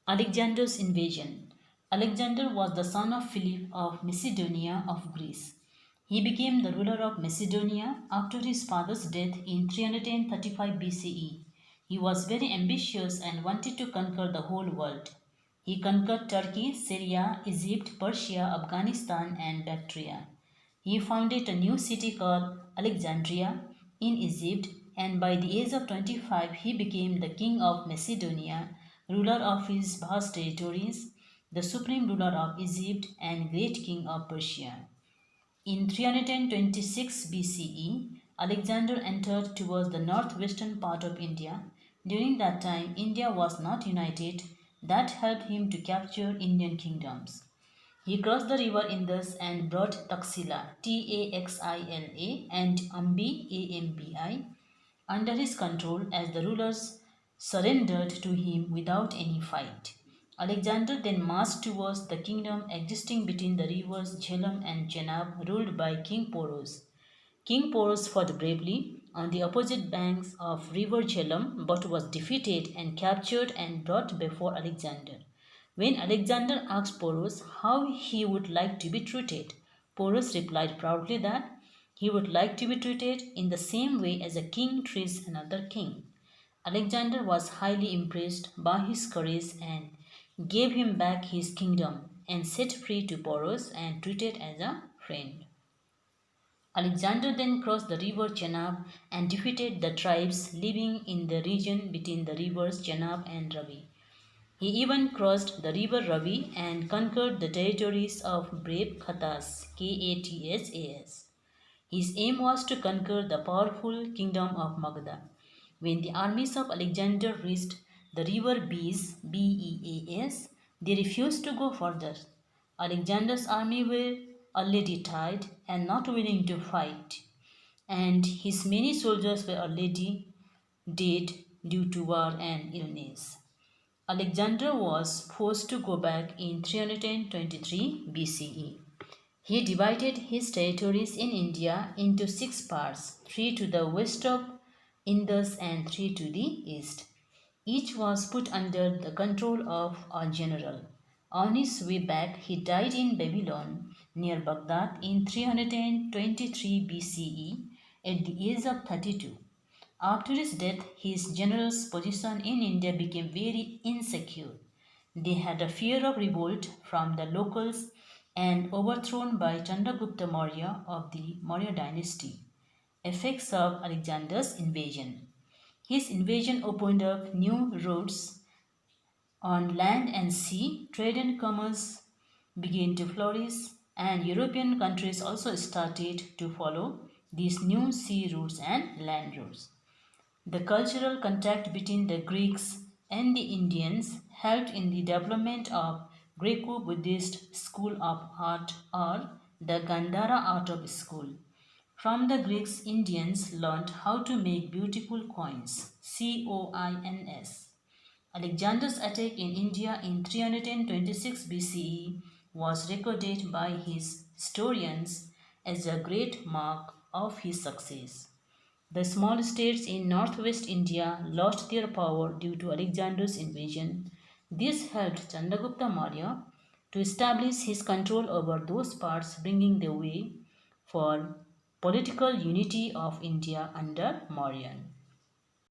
Alexander's invasion. Alexander was the son of Philip of Macedonia of Greece. He became the ruler of Macedonia after his father's death in 335 BCE. He was very ambitious and wanted to conquer the whole world. He conquered Turkey, Syria, Egypt, Persia, Afghanistan, and Bactria. He founded a new city called Alexandria in Egypt, and by the age of 25, he became the king of Macedonia, ruler of his vast territories, the supreme ruler of Egypt, and great king of Persia. In 326 BCE, Alexander entered towards the northwestern part of India. During that time, India was not united. That helped him to capture Indian kingdoms. He crossed the river Indus and brought Taxila, Taxila, and Ambi, Ambi, under his control as the rulers surrendered to him without any fight. Alexander then marched towards the kingdom existing between the rivers Jhelum and Chenab, ruled by King Porus. King Porus fought bravely on the opposite banks of river Jhelum but was defeated and captured and brought before Alexander. When Alexander asked Porus how he would like to be treated, Porus replied proudly that he would like to be treated in the same way as a king treats another king. Alexander was highly impressed by his courage and gave him back his kingdom and set free to Porus and treated as a friend. Alexander then crossed the river Chenab and defeated the tribes living in the region between the rivers Chenab and Ravi. He even crossed the river Ravi and conquered the territories of brave Khatas, Katsas. His aim was to conquer the powerful kingdom of Magadha. When the armies of Alexander reached the river Beas, they refused to go further. Alexander's army were already tired and not willing to fight, and his many soldiers were already dead due to war and illness. Alexander was forced to go back in 323 BCE. He divided his territories in India into six parts, three to the west of Indus and three to the east. Each was put under the control of a general. On his way back, he died in Babylon near Baghdad in 323 BCE at the age of 32. After his death, his general's position in India became very insecure. They had a fear of revolt from the locals and overthrown by Chandragupta Maurya of the Maurya dynasty. Effects of Alexander's invasion. His invasion opened up new routes on land and sea. Trade and commerce began to flourish, and European countries also started to follow these new sea routes and land routes. The cultural contact between the Greeks and the Indians helped in the development of Greco-Buddhist school of art or the Gandhara art of school. From the Greeks, Indians learned how to make beautiful coins, coins. Alexander's attack in India in 326 BCE was recorded by his historians as a great mark of his success. The small states in northwest India lost their power due to Alexander's invasion. This helped Chandragupta Maurya to establish his control over those parts, bringing the way for political unity of India under Mauryan.